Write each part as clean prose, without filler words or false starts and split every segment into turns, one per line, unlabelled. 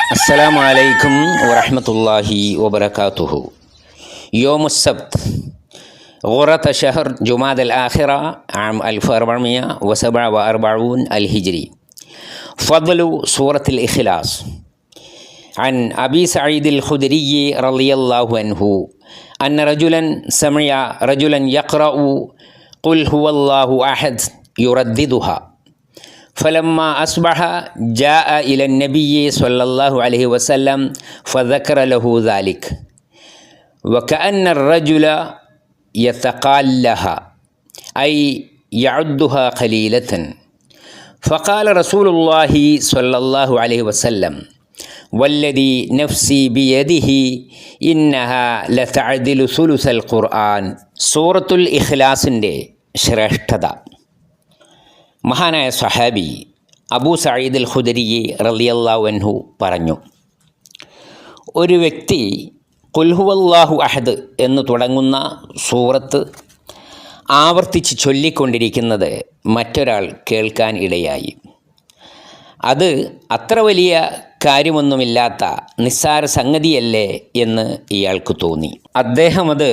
السلام عليكم ورحمة الله وبركاته. يوم السبت غرة شهر جماد الآخرة عام 1447 الهجري. فضل سورة الإخلاص. عن أبي سعيد الخدري رضي الله عنه أن رجلا سمع رجلا يقرأ قل هو الله أحد يرددها، فلما أصبح جاء إلى النبي صلى الله عليه وسلم فذكر له ذلك، وكأن الرجل يتقالها أي يعدها قليلة، فقال رسول الله صلى الله عليه وسلم والذي نفسي بيده إنها لتعدل ثلث القرآن. സൂറത്തുൽ ഇഖ്ലാസിൻ്റെ ശ്രേഷ്ഠത. മഹാനായ സഹാബി അബൂ സഈദ് അൽ ഖുദരി റളിയല്ലാഹു അൻഹു പറഞ്ഞു, ഒരു വ്യക്തി ഖുൽ ഹുവല്ലാഹു അഹദ് എന്ന് തുടങ്ങുന്ന സൂറത്ത് ആവർത്തിച്ച് ചൊല്ലിക്കൊണ്ടിരിക്കുന്നത് മറ്റൊരാൾ കേൾക്കാൻ ഇടയായി. അത് അത്ര വലിയ കാര്യമൊന്നുമില്ലാത്ത നിസ്സാര സംഗതിയല്ലേ എന്ന് ഇയാൾക്ക് തോന്നി. അദ്ദേഹം അത്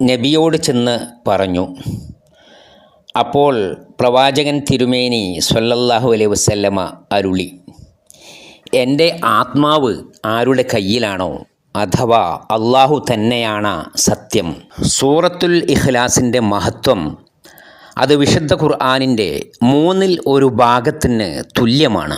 നബിയോട് ചെന്ന് പറഞ്ഞു. അപ്പോൾ പ്രവാചകൻ തിരുമേനി സ്വല്ലല്ലാഹു അലൈഹി വസല്ലമ അരുളി, എൻ്റെ ആത്മാവ് ആരുടെ കയ്യിലാണോ അഥവാ അള്ളാഹു തന്നെയാണ് സത്യം. സൂറത്തുൽ ഇഖ്ലാസിൻ്റെ മഹത്വം അത് വിശുദ്ധ ഖുർആനിൻ്റെ 1/3 ഭാഗത്തിന് തുല്യമാണ്.